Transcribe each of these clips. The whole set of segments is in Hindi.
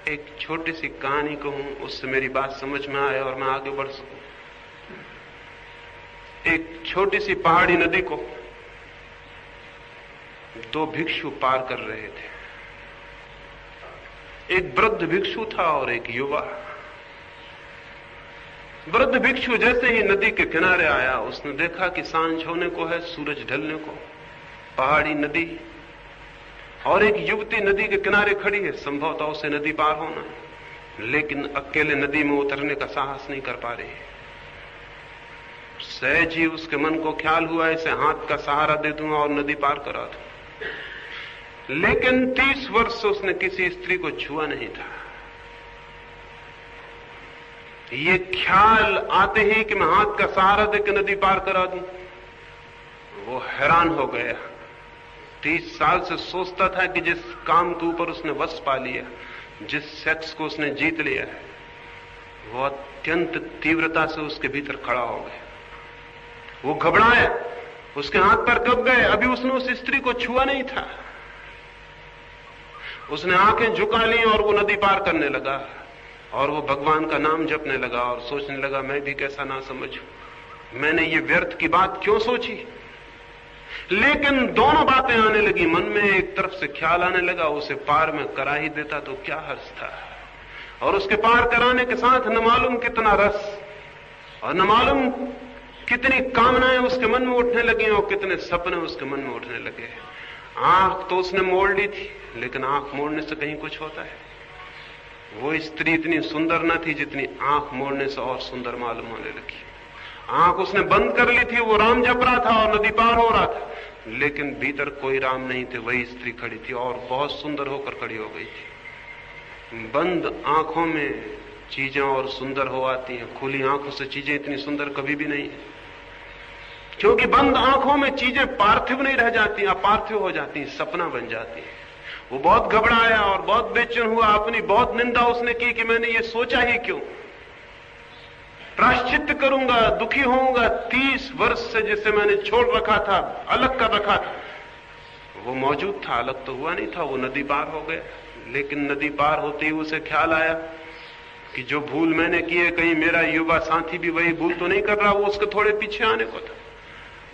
एक छोटी सी कहानी कहूं, उससे मेरी बात समझ में आए और मैं आगे बढ़ सकूं। एक छोटी सी पहाड़ी नदी को दो भिक्षु पार कर रहे थे। एक वृद्ध भिक्षु था और एक युवा। वृद्ध भिक्षु जैसे ही नदी के किनारे आया, उसने देखा कि सांझ होने को है, सूरज ढलने को, पहाड़ी नदी और एक युवती नदी के किनारे खड़ी है। संभवतः उसे नदी पार होना है, लेकिन अकेले नदी में उतरने का साहस नहीं कर पा रही है। सहज ही उसके मन को ख्याल हुआ, इसे हाथ का सहारा दे दूंगा और नदी पार करा दूं। लेकिन 30 वर्ष से उसने किसी स्त्री को छुआ नहीं था। ये ख्याल आते ही कि मैं हाथ का सहारा देकर नदी पार करा दूं, वो हैरान हो गया। 30 साल से सोचता था कि जिस काम के ऊपर उसने वश पा लिया, जिस सेक्स को उसने जीत लिया है, वो अत्यंत तीव्रता से उसके भीतर खड़ा हो गया। वो घबराया, उसके हाथ पर कब गए। अभी उसने उस स्त्री को छुआ नहीं था। उसने आंखें झुका ली और वो नदी पार करने लगा और वो भगवान का नाम जपने लगा और सोचने लगा, मैं भी कैसा ना समझूं, मैंने ये व्यर्थ की बात क्यों सोची। लेकिन दोनों बातें आने लगी मन में। एक तरफ से ख्याल आने लगा, उसे पार में करा ही देता तो क्या हर्ज था, और उसके पार कराने के साथ न मालूम कितना रस और न मालूम कितनी कामनाएं उसके मन में उठने लगी और कितने सपने उसके मन में उठने लगे। आंख तो उसने मोड़ ली थी, लेकिन आंख मोड़ने से कहीं कुछ होता है। वो स्त्री इतनी सुंदर न थी जितनी आंख मोड़ने से और सुंदर मालूम होने लगी। आंख उसने बंद कर ली थी, वो राम जप रहा था और नदी पार हो रहा था, लेकिन भीतर कोई राम नहीं थे। वही स्त्री खड़ी थी और बहुत सुंदर होकर खड़ी हो गई थी। बंद आंखों में चीजें और सुंदर हो आती हैं, खुली आंखों से चीजें इतनी सुंदर कभी भी नहीं है। क्योंकि बंद आंखों में चीजें पार्थिव नहीं रह जाती, अपार्थिव हो जाती, सपना बन जाती है। वो बहुत घबराया और बहुत बेचैन हुआ। अपनी बहुत निंदा उसने की कि मैंने ये सोचा ही क्यों, प्रायश्चित करूंगा, दुखी होऊंगा। 30 वर्ष से जिसे मैंने छोड़ रखा था, अलग कर रखा था, वो मौजूद था, अलग तो हुआ नहीं था। वो नदी पार हो गया। लेकिन नदी पार होते ही उसे ख्याल आया कि जो भूल मैंने की है, कहीं मेरा युवा साथी भी वही भूल तो नहीं कर रहा। वो उसके थोड़े पीछे आने को था।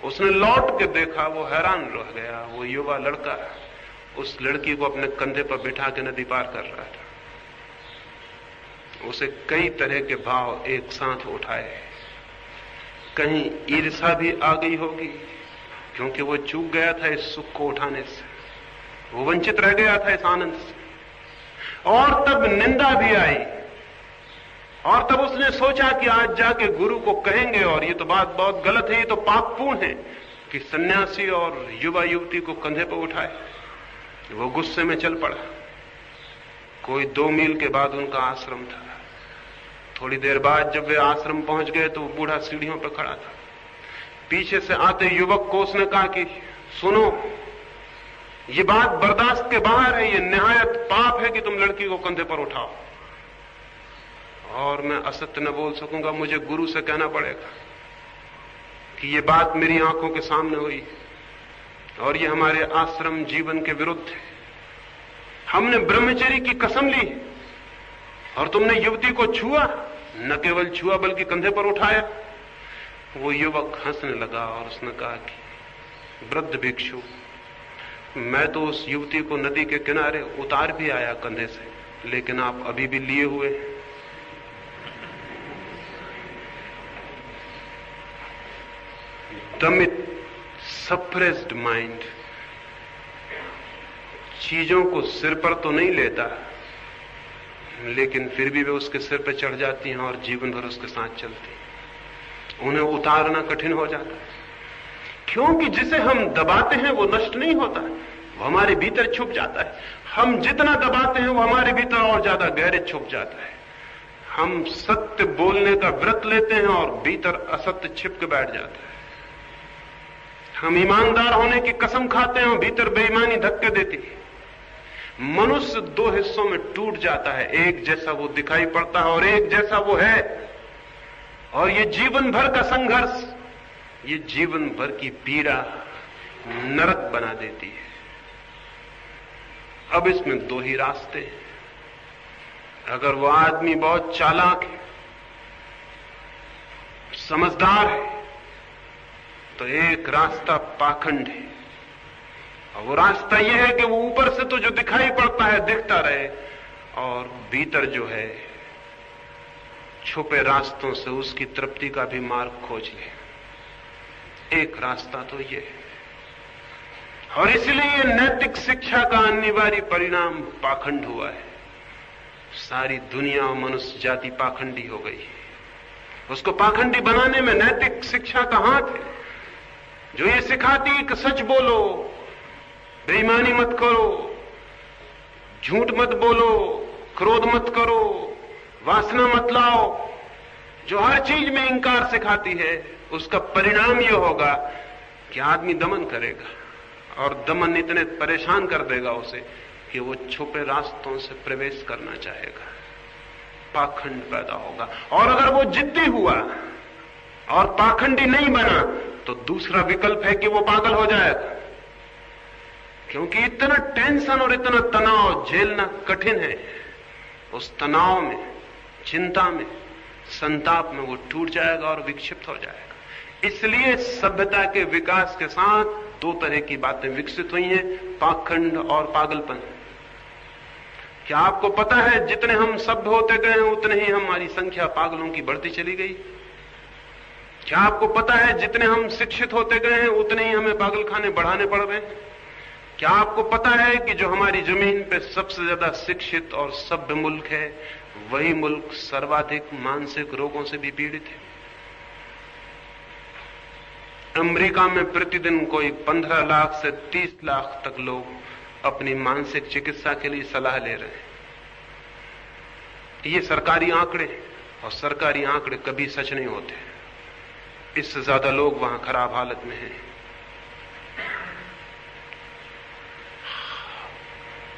उसने लौट के देखा, वो हैरान रह गया। वो युवा लड़का उस लड़की को अपने कंधे पर बिठा के नदी पार कर रहा था। उसे कई तरह के भाव एक साथ उठाए। कहीं ईर्ष्या भी आ गई होगी, क्योंकि वो चूक गया था इस सुख को उठाने से, वो वंचित रह गया था इस आनंद से। और तब निंदा भी आई, और तब उसने सोचा कि आज जाके गुरु को कहेंगे, और ये तो बात बहुत गलत है, ये तो पापपूर्ण है कि सन्यासी और युवा युवती को कंधे पर उठाए। वो गुस्से में चल पड़ा। कोई 2 मील के बाद उनका आश्रम था। थोड़ी देर बाद जब वे आश्रम पहुंच गए तो वो बूढ़ा सीढ़ियों पर खड़ा था। पीछे से आते युवक को उसने कहा कि सुनो, ये बात बर्दाश्त के बाहर है, ये निहायत पाप है कि तुम लड़की को कंधे पर उठाओ। और मैं असत्य न बोल सकूंगा, मुझे गुरु से कहना पड़ेगा कि ये बात मेरी आंखों के सामने हुई और ये हमारे आश्रम जीवन के विरुद्ध है। हमने ब्रह्मचर्य की कसम ली और तुमने युवती को छुआ, न केवल छुआ बल्कि कंधे पर उठाया। वो युवक हंसने लगा और उसने कहा कि वृद्ध भिक्षु, मैं तो उस युवती को नदी के किनारे उतार भी आया कंधे से, लेकिन आप अभी भी लिए हुए हैं। दमित सप्रेस्ड माइंड चीजों को सिर पर तो नहीं लेता, लेकिन फिर भी वे उसके सिर पर चढ़ जाती हैं और जीवन भर उसके साथ चलती हैं। उन्हें उतारना कठिन हो जाता है, क्योंकि जिसे हम दबाते हैं वो नष्ट नहीं होता, वो हमारे भीतर छुप जाता है। हम जितना दबाते हैं वो हमारे भीतर और ज्यादा गहरे छुप जाता है। हम सत्य बोलने का व्रत लेते हैं और भीतर असत्य छिप के बैठ जाता है। हम ईमानदार होने की कसम खाते हैं और भीतर बेईमानी धक्के देती है। मनुष्य 2 हिस्सों में टूट जाता है, एक जैसा वो दिखाई पड़ता है और एक जैसा वो है। और ये जीवन भर का संघर्ष, ये जीवन भर की पीड़ा नरक बना देती है। अब इसमें 2 ही रास्ते हैं। अगर वो आदमी बहुत चालाक है, समझदार है, तो एक रास्ता पाखंड है। और वो रास्ता यह है कि वो ऊपर से तो जो दिखाई पड़ता है दिखता रहे, और भीतर जो है छुपे रास्तों से उसकी तृप्ति का भी मार्ग खोज ले। एक रास्ता तो ये है। और इसलिए नैतिक शिक्षा का अनिवार्य परिणाम पाखंड हुआ है। सारी दुनिया और मनुष्य जाति पाखंडी हो गई है। उसको पाखंडी बनाने में नैतिक शिक्षा का हाथ है, जो ये सिखाती है कि सच बोलो, बेईमानी मत करो, झूठ मत बोलो, क्रोध मत करो, वासना मत लाओ। जो हर चीज में इंकार सिखाती है, उसका परिणाम यह होगा कि आदमी दमन करेगा, और दमन इतने परेशान कर देगा उसे कि वो छुपे रास्तों से प्रवेश करना चाहेगा। पाखंड पैदा होगा। और अगर वो जिद्दी हुआ और पाखंडी नहीं बना, तो दूसरा विकल्प है कि वो पागल हो जाएगा। क्योंकि इतना टेंशन और इतना तनाव झेलना कठिन है। उस तनाव में, चिंता में, संताप में वो टूट जाएगा और विक्षिप्त हो जाएगा। इसलिए सभ्यता के विकास के साथ दो तरह की बातें विकसित हुई हैं, पाखंड और पागलपन। क्या आपको पता है जितने हम सभ्य होते गए हैं उतने ही हमारी संख्या पागलों की बढ़ती चली गई? क्या आपको पता है जितने हम शिक्षित होते गए हैं उतने ही हमें पागलखाने बढ़ाने पड़ रहे हैं? क्या आपको पता है कि जो हमारी जमीन पे सबसे ज्यादा शिक्षित और सभ्य मुल्क है, वही मुल्क सर्वाधिक मानसिक रोगों से भी पीड़ित है? अमेरिका में प्रतिदिन कोई 15 लाख से 30 लाख तक लोग अपनी मानसिक चिकित्सा के लिए सलाह ले रहे हैं। ये सरकारी आंकड़े, और सरकारी आंकड़े कभी सच नहीं होते। इससे ज्यादा लोग वहां खराब हालत में हैं।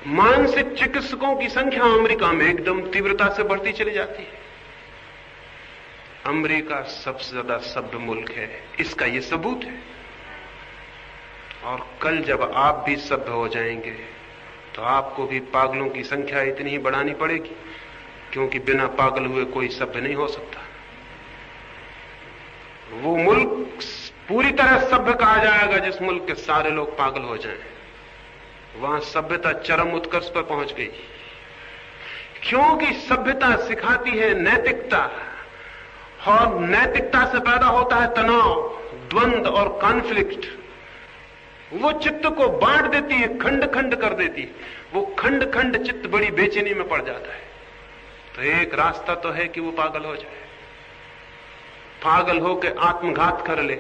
मानसिक चिकित्सकों की संख्या अमेरिका में एकदम तीव्रता से बढ़ती चली जाती है। अमेरिका सबसे ज्यादा सभ्य मुल्क है, इसका यह सबूत है। और कल जब आप भी सभ्य हो जाएंगे तो आपको भी पागलों की संख्या इतनी ही बढ़ानी पड़ेगी, क्योंकि बिना पागल हुए कोई सभ्य नहीं हो सकता। वो मुल्क पूरी तरह सभ्य कहा जाएगा जिस मुल्क के सारे लोग पागल हो जाएं। वहां सभ्यता चरम उत्कर्ष पर पहुंच गई, क्योंकि सभ्यता सिखाती है नैतिकता, और नैतिकता से पैदा होता है तनाव, द्वंद्व और कॉन्फ्लिक्ट। वो चित्त को बांट देती है, खंड खंड कर देती है। वो खंड खंड चित्त बड़ी बेचैनी में पड़ जाता है। तो एक रास्ता तो है कि वो पागल हो जाए, पागल होकर आत्मघात कर ले।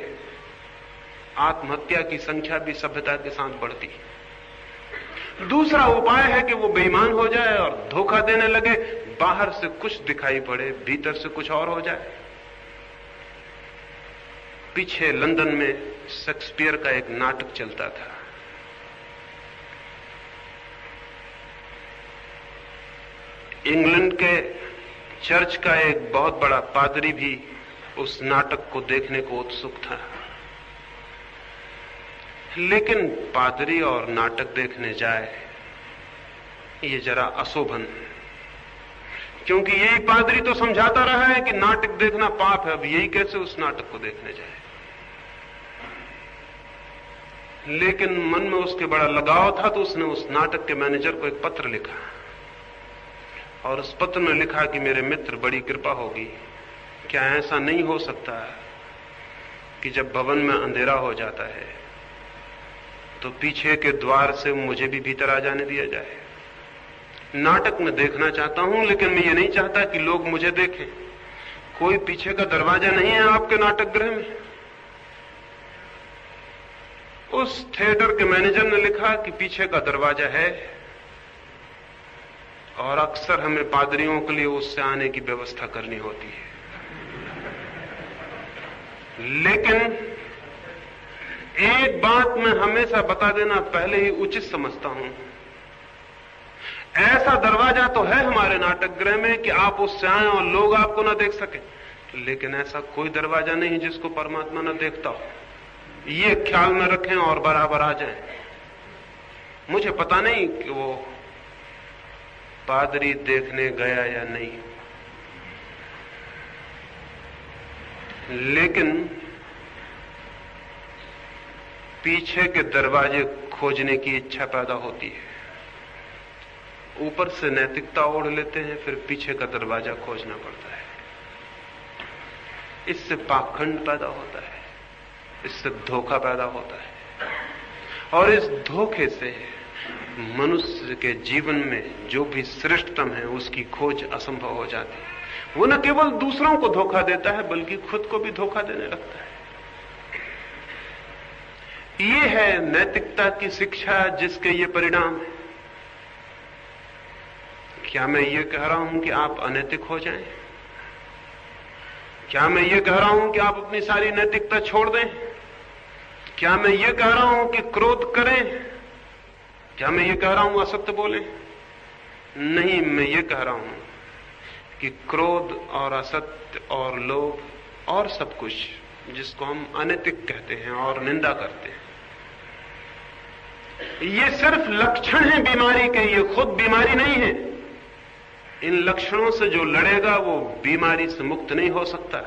आत्महत्या की संख्या भी सभ्यता के साथ बढ़ती है। दूसरा उपाय है कि वो बेईमान हो जाए और धोखा देने लगे, बाहर से कुछ दिखाई पड़े, भीतर से कुछ और हो जाए। पीछे लंदन में शेक्सपियर का एक नाटक चलता था। इंग्लैंड के चर्च का एक बहुत बड़ा पादरी भी उस नाटक को देखने को उत्सुक था। लेकिन पादरी और नाटक देखने जाए, ये जरा अशोभन, क्योंकि यही पादरी तो समझाता रहा है कि नाटक देखना पाप है। अब यही कैसे उस नाटक को देखने जाए? लेकिन मन में उसके बड़ा लगाव था, तो उसने उस नाटक के मैनेजर को एक पत्र लिखा, और उस पत्र में लिखा कि मेरे मित्र, बड़ी कृपा होगी, क्या ऐसा नहीं हो सकता कि जब भवन में अंधेरा हो जाता है तो पीछे के द्वार से मुझे भी भीतर आ जाने दिया जाए? नाटक में देखना चाहता हूं, लेकिन मैं ये नहीं चाहता कि लोग मुझे देखें। कोई पीछे का दरवाजा नहीं है आपके नाटक गृह में? उस थिएटर के मैनेजर ने लिखा कि पीछे का दरवाजा है, और अक्सर हमें पादरियों के लिए उससे आने की व्यवस्था करनी होती है। लेकिन एक बात मैं हमेशा बता देना पहले ही उचित समझता हूं, ऐसा दरवाजा तो है हमारे नाटक गृह में कि आप उससे आए और लोग आपको ना देख सके, लेकिन ऐसा कोई दरवाजा नहीं जिसको परमात्मा ना देखता हो। ये ख्याल में रखें और बराबर आ जाएं। मुझे पता नहीं कि वो पादरी देखने गया या नहीं, लेकिन पीछे के दरवाजे खोजने की इच्छा पैदा होती है। ऊपर से नैतिकता ओढ़ लेते हैं, फिर पीछे का दरवाजा खोजना पड़ता है। इससे पाखंड पैदा होता है, इससे धोखा पैदा होता है, और इस धोखे से मनुष्य के जीवन में जो भी श्रेष्ठतम है उसकी खोज असंभव हो जाती है। वो न केवल दूसरों को धोखा देता है बल्कि खुद को भी धोखा देने लगता है। ये है नैतिकता की शिक्षा, जिसके ये परिणाम है। क्या मैं ये कह रहा हूं कि आप अनैतिक हो जाएं? क्या मैं ये कह रहा हूं कि आप अपनी सारी नैतिकता छोड़ दें? क्या मैं ये कह रहा हूं कि क्रोध करें? क्या मैं ये कह रहा हूं असत्य बोलें? नहीं, मैं ये कह रहा हूं कि क्रोध और असत्य और लोभ और सब कुछ जिसको हम अनैतिक कहते हैं और निंदा करते हैं, ये सिर्फ लक्षण हैं बीमारी के, ये खुद बीमारी नहीं है। इन लक्षणों से जो लड़ेगा वो बीमारी से मुक्त नहीं हो सकता।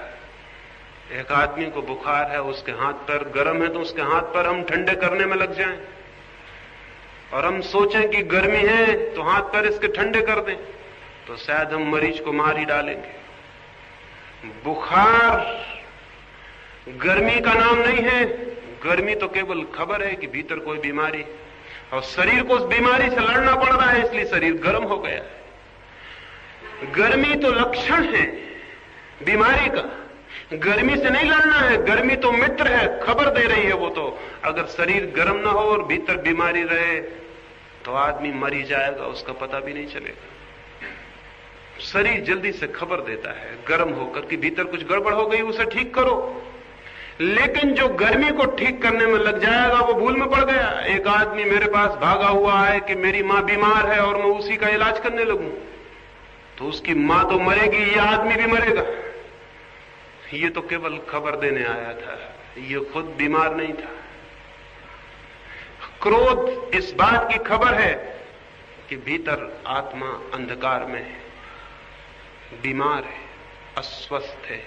एक आदमी को बुखार है, उसके हाथ पैर गर्म है, तो उसके हाथ पैर हम ठंडे करने में लग जाएं, और हम सोचें कि गर्मी है तो हाथ पैर इसके ठंडे कर दें, तो शायद हम मरीज को मार ही डालेंगे। बुखार गर्मी का नाम नहीं है, गर्मी तो केवल खबर है कि भीतर कोई बीमारी, और शरीर को उस बीमारी से लड़ना पड़ रहा है, इसलिए शरीर गर्म हो गया है। गर्मी तो लक्षण है बीमारी का, गर्मी से नहीं लड़ना है। गर्मी तो मित्र है, खबर दे रही है वो तो। अगर शरीर गर्म ना हो और भीतर बीमारी रहे तो आदमी मर ही जाएगा, उसका पता भी नहीं चलेगा। शरीर जल्दी से खबर देता है गर्म होकर कि भीतर कुछ गड़बड़ हो गई, उसे ठीक करो। लेकिन जो गर्मी को ठीक करने में लग जाएगा वो भूल में पड़ गया। एक आदमी मेरे पास भागा हुआ है कि मेरी मां बीमार है और मैं उसी का इलाज करने लगूं, तो उसकी मां तो मरेगी, ये आदमी भी मरेगा। ये तो केवल खबर देने आया था, ये खुद बीमार नहीं था। क्रोध इस बात की खबर है कि भीतर आत्मा अंधकार में है, बीमार है, अस्वस्थ है।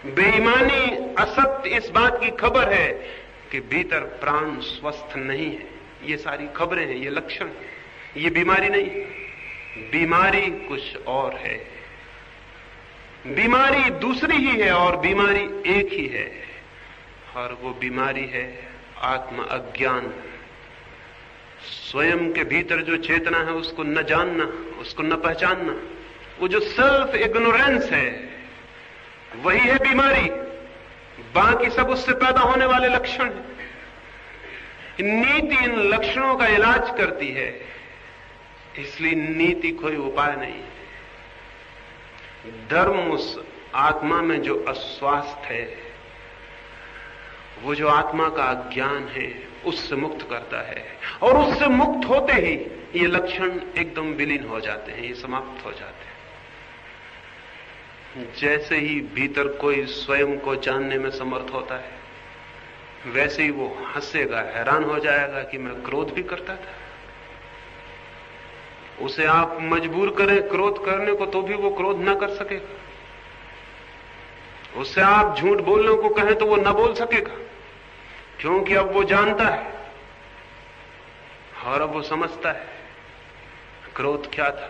बेईमानी, असत्य इस बात की खबर है कि भीतर प्राण स्वस्थ नहीं है। ये सारी खबरें हैं, ये लक्षण हैं, ये बीमारी नहीं है। बीमारी कुछ और है, बीमारी दूसरी ही है और बीमारी एक ही है, और वो बीमारी है आत्म अज्ञान। स्वयं के भीतर जो चेतना है उसको न जानना, उसको न पहचानना, वो जो सेल्फ इग्नोरेंस है वही है बीमारी। बाकी सब उससे पैदा होने वाले लक्षण हैं। नीति इन लक्षणों का इलाज करती है, इसलिए नीति कोई उपाय नहीं है। धर्म उस आत्मा में जो अस्वास्थ्य है, वो जो आत्मा का अज्ञान है, उससे मुक्त करता है, और उससे मुक्त होते ही ये लक्षण एकदम विलीन हो जाते हैं, ये समाप्त हो जाते हैं। जैसे ही भीतर कोई स्वयं को जानने में समर्थ होता है, वैसे ही वो हंसेगा, हैरान हो जाएगा कि मैं क्रोध भी करता था। उसे आप मजबूर करें क्रोध करने को तो भी वो क्रोध ना कर सकेगा। उससे आप झूठ बोलने को कहें तो वो ना बोल सकेगा, क्योंकि अब वो जानता है और अब वो समझता है क्रोध क्या था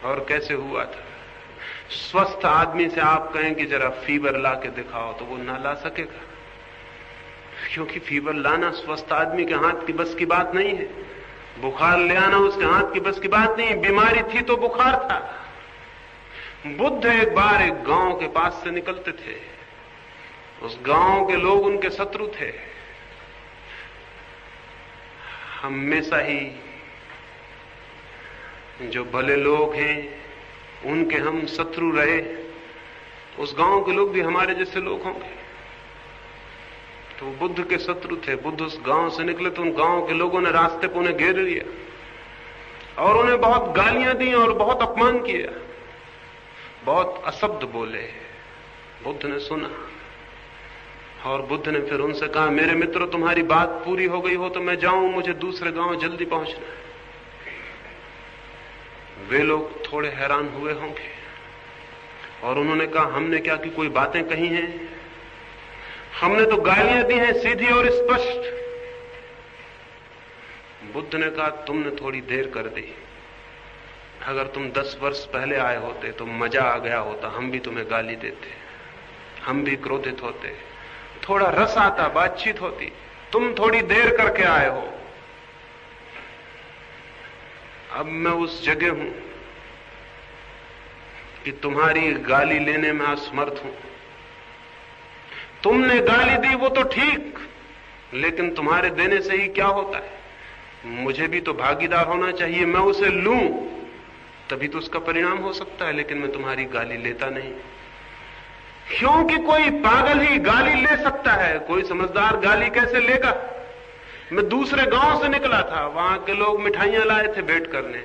और कैसे हुआ था। स्वस्थ आदमी से आप कहें कि जरा फीवर ला के दिखाओ तो वो ना ला सकेगा, क्योंकि फीवर लाना स्वस्थ आदमी के हाथ की बस की बात नहीं है। बुखार ले आना उसके हाथ की बस की बात नहीं है। बीमारी थी तो बुखार था। बुद्ध एक बार एक गांव के पास से निकलते थे। उस गांव के लोग उनके शत्रु थे। हमेशा ही जो भले लोग हैं उनके हम शत्रु रहे। उस गांव के लोग भी हमारे जैसे लोग होंगे। तो बुद्ध के शत्रु थे। बुद्ध उस गांव से निकले तो उन गांव के लोगों ने रास्ते पर उन्हें घेर लिया और उन्हें बहुत गालियां दी और बहुत अपमान किया, बहुत अशब्द बोले। बुद्ध ने सुना और बुद्ध ने फिर उनसे कहा, मेरे मित्रों, तुम्हारी बात पूरी हो गई हो तो मैं जाऊं, मुझे दूसरे गांव जल्दी पहुंचना है। वे लोग थोड़े हैरान हुए होंगे और उन्होंने कहा, हमने क्या कि कोई बातें कही हैं? हमने तो गालियां दी हैं सीधी और स्पष्ट। बुद्ध ने कहा, तुमने थोड़ी देर कर दी। अगर तुम 10 वर्ष पहले आए होते तो मजा आ गया होता, हम भी तुम्हें गाली देते, हम भी क्रोधित होते, थोड़ा रस आता, बातचीत होती। तुम थोड़ी देर करके आए हो। अब मैं उस जगह हूं कि तुम्हारी गाली लेने में असमर्थ हूं। तुमने गाली दी वो तो ठीक, लेकिन तुम्हारे देने से ही क्या होता है? मुझे भी तो भागीदार होना चाहिए। मैं उसे लूं तभी तो उसका परिणाम हो सकता है, लेकिन मैं तुम्हारी गाली लेता नहीं, क्योंकि कोई पागल ही गाली ले सकता है, कोई समझदार गाली कैसे लेगा? मैं दूसरे गांव से निकला था, वहां के लोग मिठाइयां लाए थे भेंट करने।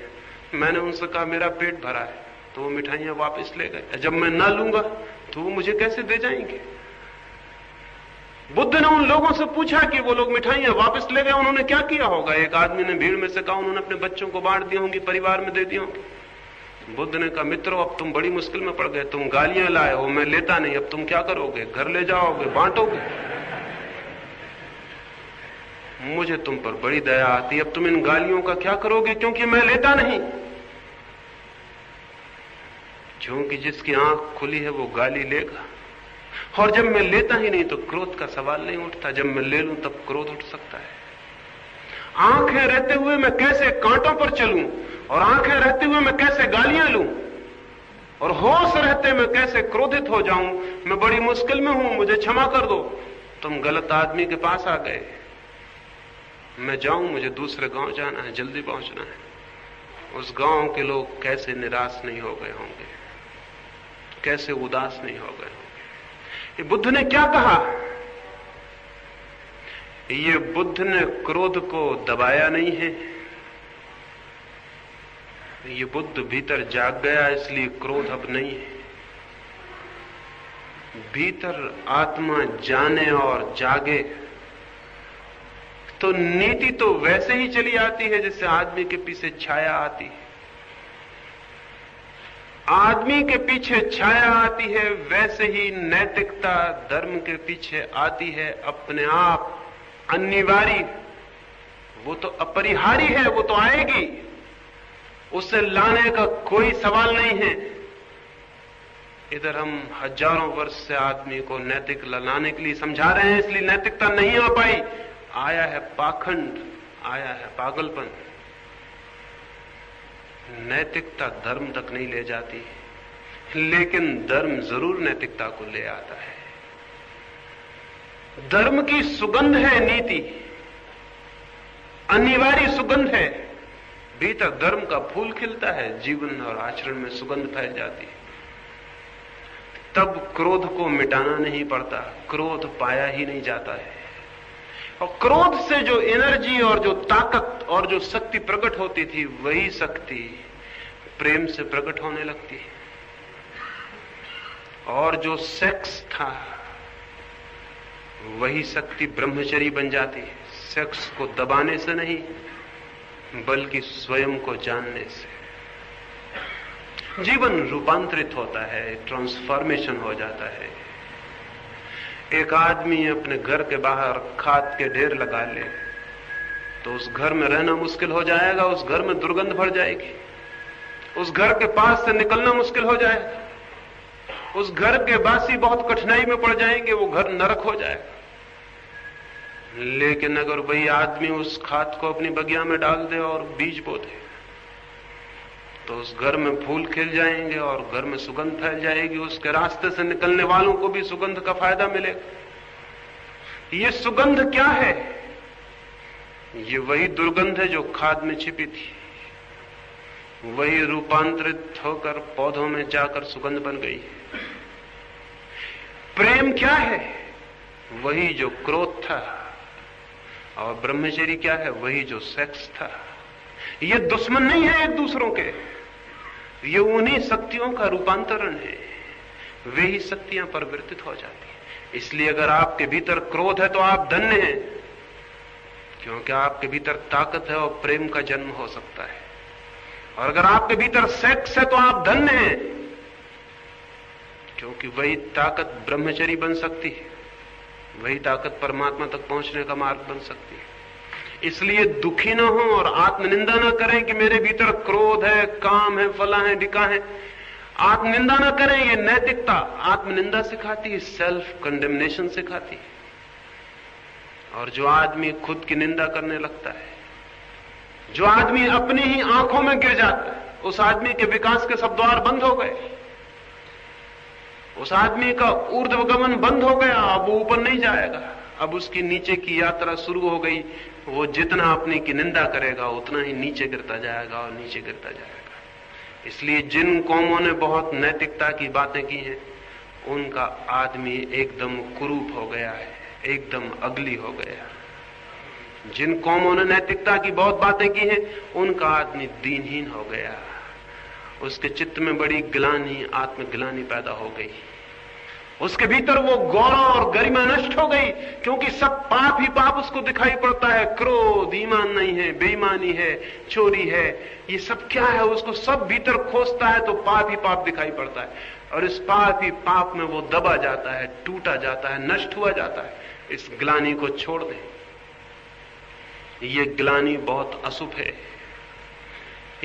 मैंने उनसे कहा मेरा पेट भरा है, तो वो मिठाइयां वापस ले गए। जब मैं ना लूंगा तो वो मुझे कैसे दे जाएंगे? बुद्ध ने उन लोगों से पूछा कि वो लोग मिठाइयां वापस ले गए, उन्होंने क्या किया होगा? एक आदमी ने भीड़ में से कहा उन्होंने अपने बच्चों को बांट दी होंगी, परिवार में दे दी होंगी। बुद्ध ने कहा, मित्रों अब तुम बड़ी मुश्किल में पड़ गए, तुम गालियां लाए हो, मैं लेता नहीं, अब तुम क्या करोगे? घर ले जाओगे, बांटोगे? मुझे तुम पर बड़ी दया आती, अब तुम इन गालियों का क्या करोगे? क्योंकि मैं लेता नहीं। क्योंकि जिसकी आंख खुली है वो गाली लेगा, और जब मैं लेता ही नहीं तो क्रोध का सवाल नहीं उठता। जब मैं ले लूं तब क्रोध उठ सकता है। आंखें रहते हुए मैं कैसे कांटों पर चलूं, और आंखें रहते हुए मैं कैसे गालियां लूं, और होश रहते मैं कैसे क्रोधित हो जाऊं? मैं बड़ी मुश्किल में हूं, मुझे क्षमा कर दो। तुम गलत आदमी के पास आ गए, मैं जाऊं, मुझे दूसरे गांव जाना है, जल्दी पहुंचना है। उस गांव के लोग कैसे निराश नहीं हो गए होंगे, कैसे उदास नहीं हो गए होंगे। ये बुद्ध ने क्या कहा? ये बुद्ध ने क्रोध को दबाया नहीं है, ये बुद्ध भीतर जाग गया, इसलिए क्रोध अब नहीं है। भीतर आत्मा जाने और जागे तो नीति तो वैसे ही चली आती है जैसे आदमी के पीछे छाया आती है। आदमी के पीछे छाया आती है, वैसे ही नैतिकता धर्म के पीछे आती है अपने आप, अनिवार्य। वो तो अपरिहार्य है, वो तो आएगी, उसे लाने का कोई सवाल नहीं है। इधर हम हजारों वर्ष से आदमी को नैतिक लाने के लिए समझा रहे हैं, इसलिए नैतिकता नहीं आ पाई। आया है पाखंड, आया है पागलपन। नैतिकता धर्म तक नहीं ले जाती, लेकिन धर्म जरूर नैतिकता को ले आता है। धर्म की सुगंध है नीति, अनिवार्य सुगंध है। भीतर धर्म का फूल खिलता है, जीवन और आचरण में सुगंध फैल जाती है। तब क्रोध को मिटाना नहीं पड़ता, क्रोध पाया ही नहीं जाता है। और क्रोध से जो एनर्जी और जो ताकत और जो शक्ति प्रकट होती थी, वही शक्ति प्रेम से प्रकट होने लगती है। और जो सेक्स था, वही शक्ति ब्रह्मचर्य बन जाती है। सेक्स को दबाने से नहीं, बल्कि स्वयं को जानने से जीवन रूपांतरित होता है, ट्रांसफॉर्मेशन हो जाता है। एक आदमी अपने घर के बाहर खाद के ढेर लगा ले तो उस घर में रहना मुश्किल हो जाएगा, उस घर में दुर्गंध भर जाएगी, उस घर के पास से निकलना मुश्किल हो जाएगा, उस घर के वासी बहुत कठिनाई में पड़ जाएंगे, वो घर नरक हो जाएगा। लेकिन अगर वही आदमी उस खाद को अपनी बगिया में डाल दे और बीज बो दे, तो उस घर में फूल खिल जाएंगे और घर में सुगंध फैल जाएगी, उसके रास्ते से निकलने वालों को भी सुगंध का फायदा मिलेगा। ये सुगंध क्या है? ये वही दुर्गंध है जो खाद में छिपी थी, वही रूपांतरित होकर पौधों में जाकर सुगंध बन गई। प्रेम क्या है? वही जो क्रोध था। और ब्रह्मचर्य क्या है? वही जो सेक्स था। ये दुश्मन नहीं है एक दूसरों के, ये उन्हीं शक्तियों का रूपांतरण है। वे ही शक्तियां परिवर्तित हो जाती हैं। इसलिए अगर आपके भीतर क्रोध है तो आप धन्य हैं, क्योंकि आपके भीतर ताकत है और प्रेम का जन्म हो सकता है। और अगर आपके भीतर सेक्स है तो आप धन्य हैं, क्योंकि वही ताकत ब्रह्मचरी बन सकती है, वही ताकत परमात्मा तक पहुंचने का मार्ग बन सकती है। इसलिए दुखी ना हो और आत्मनिंदा ना करें कि मेरे भीतर क्रोध है, काम है, फला है, डिका है। आत्मनिंदा ना करें, ये नैतिकता आत्मनिंदा सिखाती है, सेल्फ कंडेमनेशन सिखाती है। और जो आदमी खुद की निंदा करने लगता है, जो आदमी अपनी ही आंखों में गिर जाता है, उस आदमी के विकास के सब द्वार बंद हो गए, उस आदमी का ऊर्ध्वगमन बंद हो गया। अब वो ऊपर नहीं जाएगा, अब उसकी नीचे की यात्रा शुरू हो गई। वो जितना अपनी की निंदा करेगा उतना ही नीचे गिरता जाएगा और नीचे गिरता जाएगा। इसलिए जिन कौमों ने बहुत नैतिकता की बातें की हैं, उनका आदमी एकदम कुरूप हो गया है, एकदम अगली हो गया। जिन कौमों ने नैतिकता की बहुत बातें की हैं, उनका आदमी दीनहीन हो गया। उसके चित्त में बड़ी ग्लानि, आत्मग्लानि पैदा हो गई। उसके भीतर वो गौरव और गरिमा नष्ट हो गई, क्योंकि सब पाप ही पाप उसको दिखाई पड़ता है। क्रोध ईमान नहीं है, बेईमानी है, चोरी है, ये सब क्या है उसको सब भीतर खोजता है तो पाप ही पाप दिखाई पड़ता है। और इस पाप ही पाप में वो दबा जाता है, टूटा जाता है, नष्ट हुआ जाता है। इस ग्लानि को छोड़ दें, ये ग्लानि बहुत अशुभ है।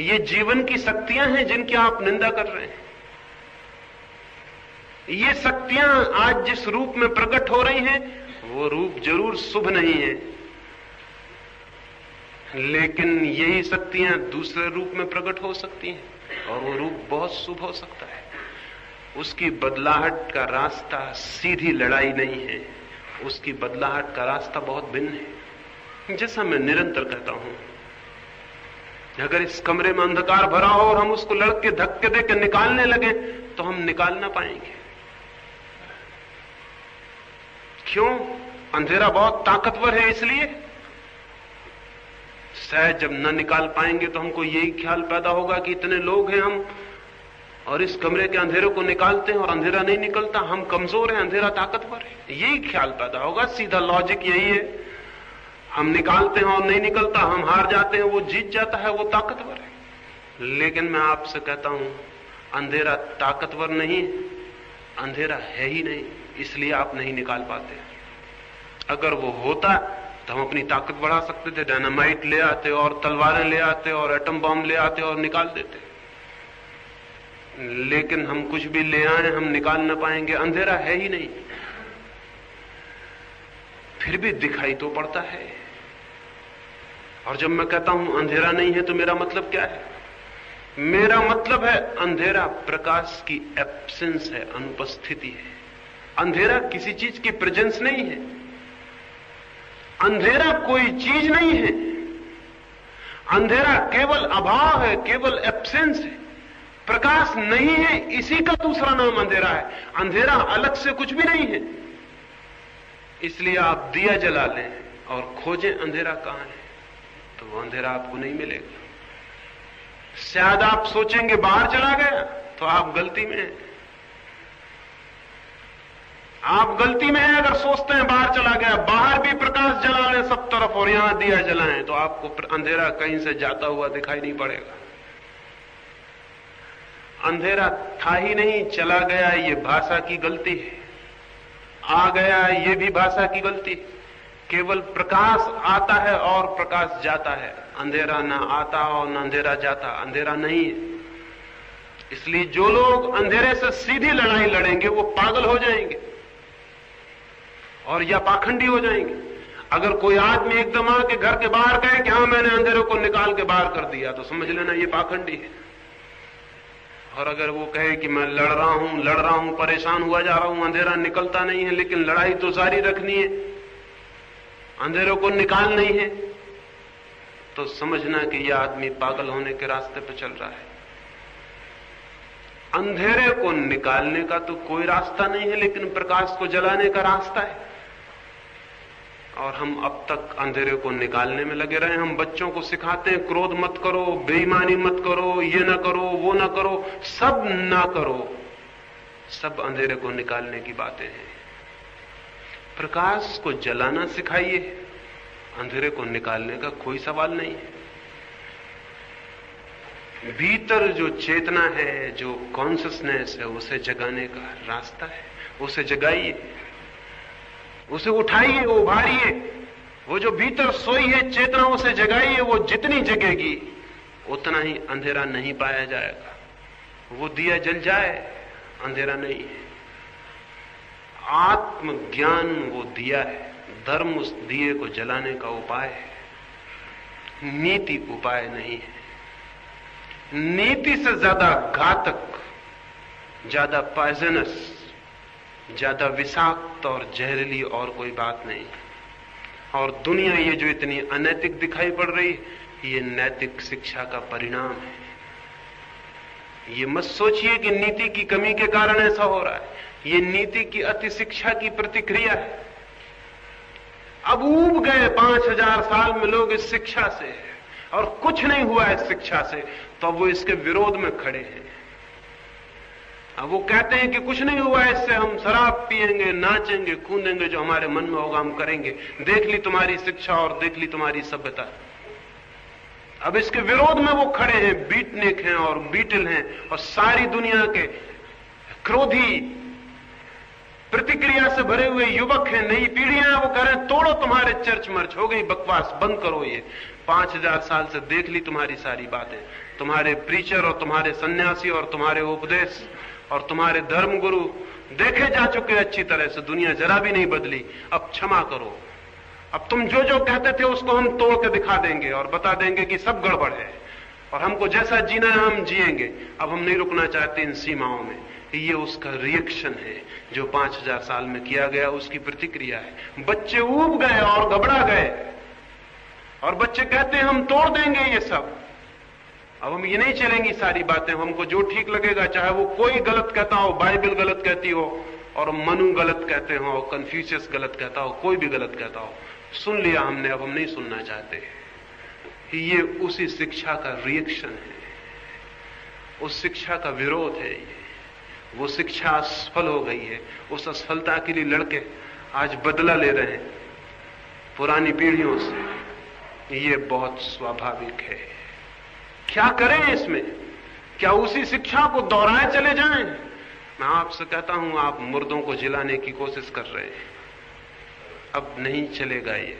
ये जीवन की शक्तियां हैं जिनकी आप निंदा कर रहे हैं। ये शक्तियां आज जिस रूप में प्रकट हो रही हैं, वो रूप जरूर शुभ नहीं है, लेकिन यही शक्तियां दूसरे रूप में प्रकट हो सकती हैं और वो रूप बहुत शुभ हो सकता है। उसकी बदलाहट का रास्ता सीधी लड़ाई नहीं है, उसकी बदलाहट का रास्ता बहुत भिन्न है। जैसा मैं निरंतर कहता हूं, अगर इस कमरे में अंधकार भरा हो और हम उसको लड़के धक्के देकर निकालने लगे तो हम निकाल ना पाएंगे। क्यों? अंधेरा बहुत ताकतवर है, इसलिए शायद जब न निकाल पाएंगे तो हमको यही ख्याल पैदा होगा कि इतने लोग हैं हम और इस कमरे के अंधेरे को निकालते हैं और अंधेरा नहीं निकलता, हम कमजोर हैं, अंधेरा ताकतवर है। यही ख्याल पैदा होगा, सीधा लॉजिक यही है। हम निकालते हैं और नहीं निकलता, हम हार जाते हैं, वो जीत जाता है, वो ताकतवर है। लेकिन मैं आपसे कहता हूं, अंधेरा ताकतवर नहीं, अंधेरा है ही नहीं, इसलिए आप नहीं निकाल पाते। अगर वो होता तो हम अपनी ताकत बढ़ा सकते थे, डायनामाइट ले आते और तलवारें ले आते और एटम बम ले आते और निकाल देते। लेकिन हम कुछ भी ले आए, हम निकाल ना पाएंगे, अंधेरा है ही नहीं। फिर भी दिखाई तो पड़ता है। और जब मैं कहता हूं अंधेरा नहीं है तो मेरा मतलब क्या है? मेरा मतलब है अंधेरा प्रकाश की एब्सेंस है, अनुपस्थिति है। अंधेरा किसी चीज की प्रेजेंस नहीं है, अंधेरा कोई चीज नहीं है, अंधेरा केवल अभाव है, केवल एब्सेंस है। प्रकाश नहीं है, इसी का दूसरा नाम अंधेरा है। अंधेरा अलग से कुछ भी नहीं है। इसलिए आप दिया जला लें और खोजें अंधेरा कहां है, तो वो अंधेरा आपको नहीं मिलेगा। शायद आप सोचेंगे बाहर चला गया, तो आप गलती में हैं। आप गलती में हैं अगर सोचते हैं बाहर चला गया। बाहर भी प्रकाश जला लें सब तरफ और यहां दिया जलाएं, तो आपको अंधेरा कहीं से जाता हुआ दिखाई नहीं पड़ेगा। अंधेरा था ही नहीं, चला गया, ये भाषा की गलती है। आ गया, ये भी भाषा की गलती है। केवल प्रकाश आता है और प्रकाश जाता है, अंधेरा ना आता और ना अंधेरा जाता, अंधेरा नहीं है। इसलिए जो लोग अंधेरे से सीधी लड़ाई लड़ेंगे वो पागल हो जाएंगे और या पाखंडी हो जाएंगे। अगर कोई आदमी एकदम आके घर के बाहर कहे कि हाँ मैंने अंधेरे को निकाल के बाहर कर दिया, तो समझ लेना ये पाखंडी है। और अगर वो कहे कि मैं लड़ रहा हूं, परेशान हुआ जा रहा हूं, अंधेरा निकलता नहीं है, लेकिन लड़ाई तो जारी रखनी है, अंधेरे को निकाल नहीं है, तो समझना कि यह आदमी पागल होने के रास्ते पर चल रहा है। अंधेरे को निकालने का तो कोई रास्ता नहीं है, लेकिन प्रकाश को जलाने का रास्ता है। और हम अब तक अंधेरे को निकालने में लगे रहे। हम बच्चों को सिखाते हैं क्रोध मत करो, बेईमानी मत करो, ये ना करो, वो ना करो, सब ना करो, सब अंधेरे को निकालने की बातें हैं। प्रकाश को जलाना सिखाइए, अंधेरे को निकालने का कोई सवाल नहीं है। भीतर जो चेतना है, जो कॉन्शियसनेस है, उसे जगाने का रास्ता है। उसे जगाइए, उसे उठाइए, उभारिए। वो जो भीतर सोई है चेतना, उसे जगाइए। वो जितनी जगेगी उतना ही अंधेरा नहीं पाया जाएगा। वो दिया जल जाए, अंधेरा नहीं है। आत्मज्ञान वो दिया है। धर्म उस दिए को जलाने का उपाय है, नीति उपाय नहीं है। नीति से ज्यादा घातक, ज्यादा पॉइजनस, ज्यादा विषाक्त और जहरीली और कोई बात नहीं। और दुनिया ये जो इतनी अनैतिक दिखाई पड़ रही, ये नैतिक शिक्षा का परिणाम है। ये मत सोचिए कि नीति की कमी के कारण ऐसा हो रहा है। ये नीति की अति शिक्षा की प्रतिक्रिया है। अब ऊब गए 5000 साल में लोग इस शिक्षा से, और कुछ नहीं हुआ इस शिक्षा से, तो वो इसके विरोध में खड़े हैं। अब वो कहते हैं कि कुछ नहीं हुआ इससे, हम शराब पिएंगे, नाचेंगे, कूदेंगे, जो हमारे मन में होगा हम करेंगे। देख ली तुम्हारी शिक्षा और देख ली तुम्हारी सभ्यता। अब इसके विरोध में वो खड़े हैं, बीटनिक हैं और बीटल हैं और सारी दुनिया के क्रोधी प्रतिक्रिया से भरे हुए युवक हैं, नई पीढ़ियां हैं। वो कह रहे हैं तोड़ो तुम्हारे चर्च मर्च, हो गई बकवास, बंद करो ये। 5000 साल से देख ली तुम्हारी सारी बातें। तुम्हारे प्रीचर और तुम्हारे सन्यासी और तुम्हारे उपदेश और तुम्हारे धर्म गुरु देखे जा चुके अच्छी तरह से। दुनिया जरा भी नहीं बदली। अब क्षमा करो। अब तुम जो जो कहते थे उसको हम तोड़ के दिखा देंगे और बता देंगे कि सब गड़बड़ है और हमको जैसा जीना है हम जिएंगे। अब हम नहीं रुकना चाहते इन सीमाओं में। ये उसका रिएक्शन है जो 5000 साल में किया गया, उसकी प्रतिक्रिया है। बच्चे ऊब गए और घबरा गए और बच्चे कहते हैं हम तोड़ देंगे ये सब। अब हम ये नहीं चलेंगी सारी बातें। हमको जो ठीक लगेगा, चाहे वो कोई गलत कहता हो, बाइबल गलत कहती हो और मनु गलत कहते हो, कन्फ्यूशियस गलत कहता हो, कोई भी गलत कहता हो, सुन लिया हमने, अब हम नहीं सुनना चाहते। ये उसी शिक्षा का रिएक्शन है, उस शिक्षा का विरोध है। वो शिक्षा असफल हो गई है। उस असफलता के लिए लड़के आज बदला ले रहे हैं पुरानी पीढ़ियों से। ये बहुत स्वाभाविक है। क्या करें इसमें? क्या उसी शिक्षा को दोहराए चले जाएं? मैं आपसे कहता हूं, आप मुर्दों को जिलाने की कोशिश कर रहे हैं। अब नहीं चलेगा ये।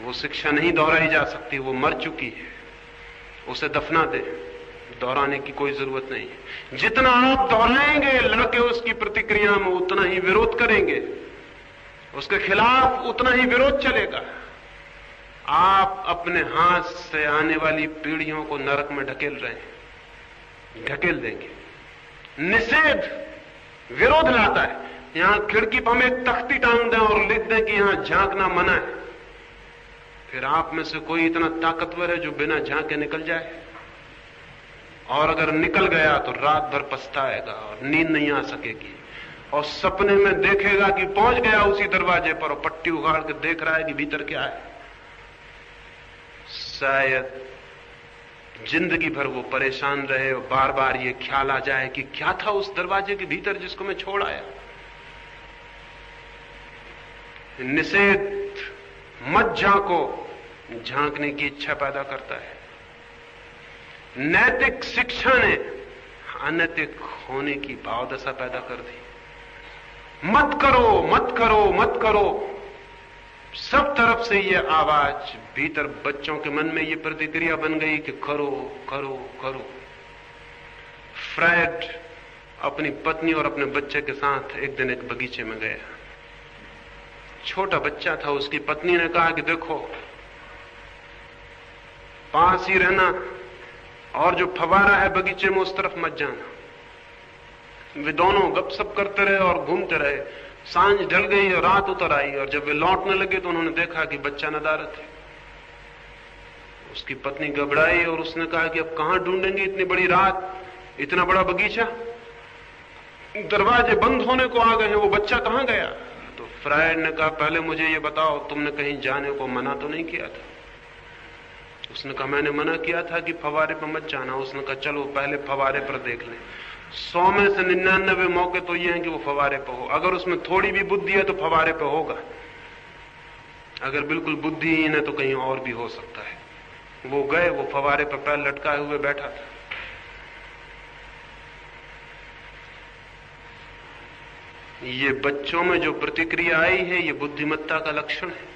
वो शिक्षा नहीं दोहराई जा सकती, वो मर चुकी है। उसे दफना दे, दोहराने की कोई जरूरत नहीं है। जितना आप दोहराएंगे, लड़के उसकी प्रतिक्रिया में उतना ही विरोध करेंगे, उसके खिलाफ उतना ही विरोध चलेगा। आप अपने हाथ से आने वाली पीढ़ियों को नरक में ढकेल रहे हैं, ढकेल देंगे। निषेध विरोध लाता है। यहां खिड़की पर हम एक तख्ती टांग दें और लिख दें कि यहां झांकना मना है, फिर आप में से कोई इतना ताकतवर है जो बिना झांके निकल जाए? और अगर निकल गया तो रात भर पछताएगा और नींद नहीं आ सकेगी और सपने में देखेगा कि पहुंच गया उसी दरवाजे पर और पट्टी उगाड़ के देख रहा है कि भीतर क्या है। शायद जिंदगी भर वो परेशान रहे और बार बार ये ख्याल आ जाए कि क्या था उस दरवाजे के भीतर जिसको मैं छोड़ आया। निषेध मत झांको, झांकने की इच्छा पैदा करता है। नैतिक शिक्षा ने अनैतिक होने की भावदशा पैदा कर दी। मत करो, मत करो, मत करो। सब तरफ से ये आवाज, भीतर बच्चों के मन में ये प्रतिक्रिया बन गई कि करो करो करो। फ्रायड अपनी पत्नी और अपने बच्चे के साथ एक दिन एक बगीचे में गया। छोटा बच्चा था। उसकी पत्नी ने कहा कि देखो, पास ही रहना और जो फवारा है बगीचे में उस तरफ मत जाना। वे दोनों गपशप करते रहे और घूमते रहे। सांझ ढल गई और रात उतर आई और जब वे लौटने लगे तो उन्होंने देखा कि बच्चा नदारत है। उसकी पत्नी घबराई और उसने कहा कि अब कहां ढूंढेंगे इतनी बड़ी रात, इतना बड़ा बगीचा, दरवाजे बंद होने को आ गए हैं, वो बच्चा कहां गया? तो फ्रायड ने कहा पहले मुझे ये बताओ, तुमने कहीं जाने को मना तो नहीं किया था? उसने कहा मैंने मना किया था कि फवारे पर मत जाना। उसने कहा चलो पहले फवारे पर देख लें। 100 में से 99 मौके तो ये हैं कि वो फवारे पर हो। अगर उसमें थोड़ी भी बुद्धि है तो फवारे पर होगा, अगर बिल्कुल बुद्धिहीन है तो कहीं और भी हो सकता है। वो गए, वो फवारे पर पैर लटकाए हुए बैठा था। ये बच्चों में जो प्रतिक्रिया आई है ये बुद्धिमत्ता का लक्षण है।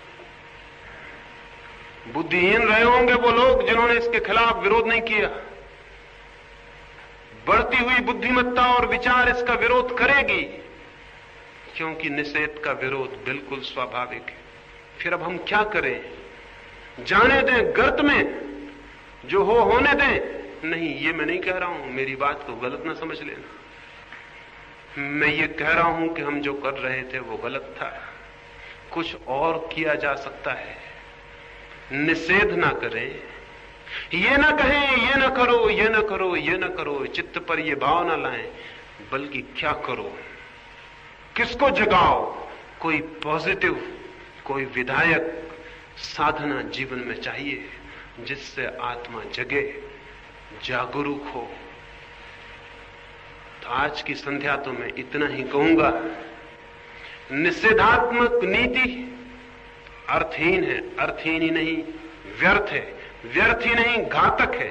बुद्धिहीन रहे होंगे वो लोग जिन्होंने इसके खिलाफ विरोध नहीं किया। बढ़ती हुई बुद्धिमत्ता और विचार इसका विरोध करेगी, क्योंकि निषेध का विरोध बिल्कुल स्वाभाविक है। फिर अब हम क्या करें? जाने दें गर्त में, जो होने दें। नहीं, ये मैं नहीं कह रहा हूं, मेरी बात को गलत ना समझ लेना। मैं ये कह रहा हूं कि हम जो कर रहे थे वो गलत था, कुछ और किया जा सकता है। निषेध ना करें, ये ना कहें ये ना करो, ये ना करो, ये ना करो, चित्त पर ये भाव ना लाएं, बल्कि क्या करो, किसको जगाओ? कोई पॉजिटिव, कोई विधायक साधना जीवन में चाहिए, जिससे आत्मा जगे, जागरूक हो। तो आज की संध्या तो मैं इतना ही कहूंगा, निषेधात्मक नीति अर्थहीन है, अर्थहीन ही नहीं व्यर्थ है, व्यर्थ ही नहीं घातक है।